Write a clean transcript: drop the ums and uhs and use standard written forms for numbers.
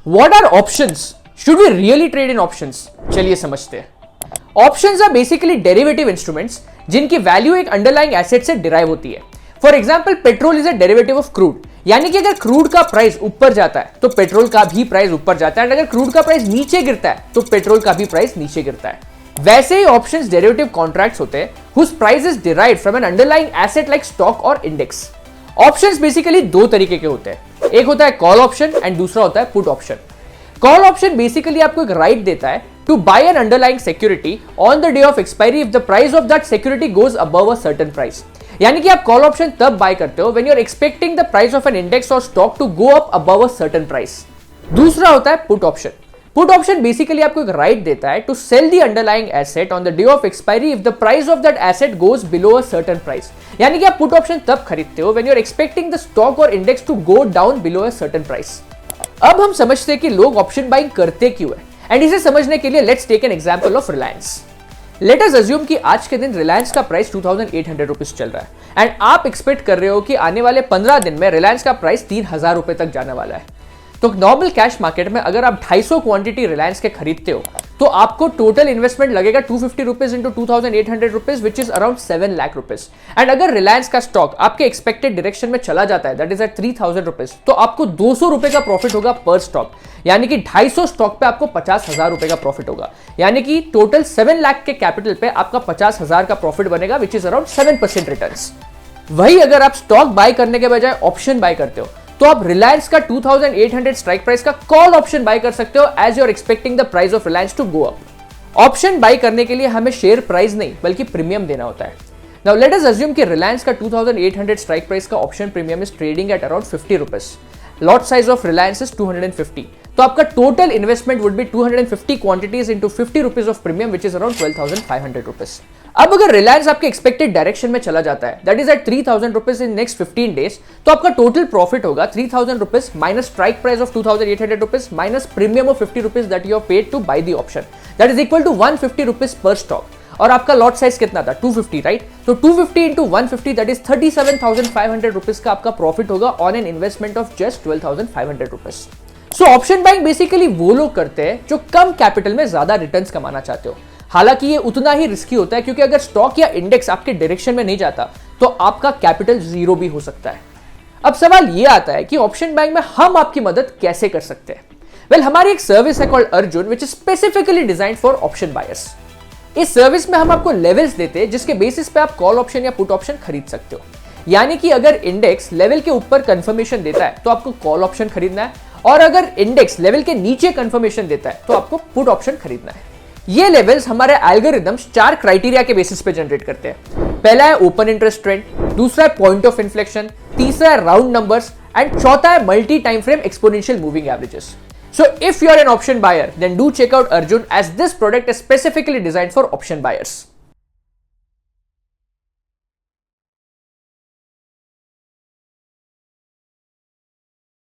What are options? Should we really trade in options? चलिए समझते हैं। Options are basically derivative instruments जिनकी value एक अंडरलाइंग एसेट से डिराइव होती है। For example petrol is a derivative of crude, यानी कि अगर क्रूड का प्राइस ऊपर जाता है तो पेट्रोल का भी प्राइस ऊपर जाता है, एंड अगर क्रूड का प्राइस नीचे गिरता है तो पेट्रोल का भी प्राइस नीचे गिरता है। वैसे ही ऑप्शंस डेरिवेटिव कॉन्ट्रैक्ट्स होते हैं whose price is derived from an underlying asset like stock और इंडेक्स। ऑप्शंस बेसिकली दो तरीके के होते हैं, एक होता है कॉल ऑप्शन एंड दूसरा होता है put option. Call option basically आपको एक राइट देता है to buy an underlying security on the day of expiry if the price of that security goes above a certain price. यानी कि आप कॉल ऑप्शन तब बाय करते हो when you are expecting the price of an index और stock to go up above a certain price. दूसरा होता है put option. Put option basically आपको एक राइट देता है to sell the underlying asset on the day of expiry if the price of that asset goes below a certain price. यानी कि आप पुट ऑप्शन तब खरीदते हो when you are expecting the stock और index to go down below a certain price. अब हम समझते हैं कि लोग ऑप्शन बाइंग करते क्यों है, एंड इसे समझने के लिए let's take an example of Reliance. Let us assume कि आज के दिन रिलायंस का प्राइस 2800 रुपीज चल रहा है एंड आप एक्सपेक्ट कर रहे हो कि आने वाले 15 दिन में रिलायंस का प्राइस 3000 रुपए तक जाने वाला है। तो नॉर्मल कैश मार्केट में अगर आप 250 क्वांटिटी रिलायंस के खरीदते हो तो आपको टोटल इन्वेस्टमेंट लगेगा 250 rupees into 2800 rupees which is around 7 lakh rupees. And अगर रिलायंस का स्टॉक आपके एक्सपेक्टेड डायरेक्शन में चला जाता है दैट इज एट 3000 रुपीज, तो आपको 200 रुपए का प्रॉफिट होगा पर स्टॉक, यानी कि 250 स्टॉक पे आपको 50,000 रुपए का प्रॉफिट होगा, यानी कि टोटल 7 लाख के कैपिटल पे आपका 50,000 का प्रॉफिट बनेगा विच इज अराउंड 7% रिटर्न्स। वही अगर आप स्टॉक बाय करने के बजाय ऑप्शन बाय करते हो तो आप रिलायंस का 2800 स्ट्राइक प्राइस का कॉल ऑप्शन बाय कर सकते हो as you are expecting the price of Reliance to go up. Option buy करने के लिए हमें शेयर प्राइस नहीं बल्कि प्रीमियम देना होता है। नाउ लेट अस अज्यूम कि रिलायंस का 2800 स्ट्राइक प्राइस का option premium is trading at around 50 rupees. Lot size of Reliance is 250, तो आपका total investment would be 250 quantities into 50 rupees of premium which is around 12,500 rupees. अब अगर रिलायंस आपके एक्सपेक्टेड डायरेक्शन में चला जाता है that is at 3000 rupees in next 15 days, तो आपका टोटल प्रॉफिट होगा 3000 rupees minus strike price of 2800 rupees minus premium of 50 rupees that you have paid to buy the option, that is equal to 150 rupees per stock. और आपका lot size कितना था 250, right? तो 250 into 150 that is 37,500 rupees का आपका profit होगा on an investment of just 12,500 rupees. So option buying basically वो लोग करते हैं जो कम कैपिटल में ज्यादा रिटर्न्स कमाना चाहते हो। हालांकि ये उतना ही रिस्की होता है क्योंकि अगर स्टॉक या इंडेक्स आपके डायरेक्शन में नहीं जाता तो आपका कैपिटल जीरो भी हो सकता है। अब सवाल ये आता है कि ऑप्शन बाइंग में हम आपकी मदद कैसे कर सकते हैं? वेल, हमारी एक सर्विस है called Arjun which is specifically designed for option buyers. इस सर्विस में हम आपको लेवल्स देते हैं जिसके बेसिस पे आप कॉल ऑप्शन या पुट ऑप्शन खरीद सकते हो। यानी कि अगर इंडेक्स लेवल के ऊपर कंफर्मेशन देता है तो आपको कॉल ऑप्शन खरीदना है, और अगर इंडेक्स लेवल के नीचे कंफर्मेशन देता है तो आपको पुट ऑप्शन खरीदना है। ये लेवल्स हमारे एल्गोरिथम्स 4 क्राइटेरिया के बेसिस पे जनरेट करते हैं। पहला है ओपन इंटरेस्ट ट्रेंड, दूसरा है पॉइंट ऑफ इन्फ्लेक्शन, तीसरा है राउंड नंबर्स एंड चौथा है multi time frame exponential moving averages. So if you are an option buyer, then do check out Arjun as this product is specifically designed for option buyers.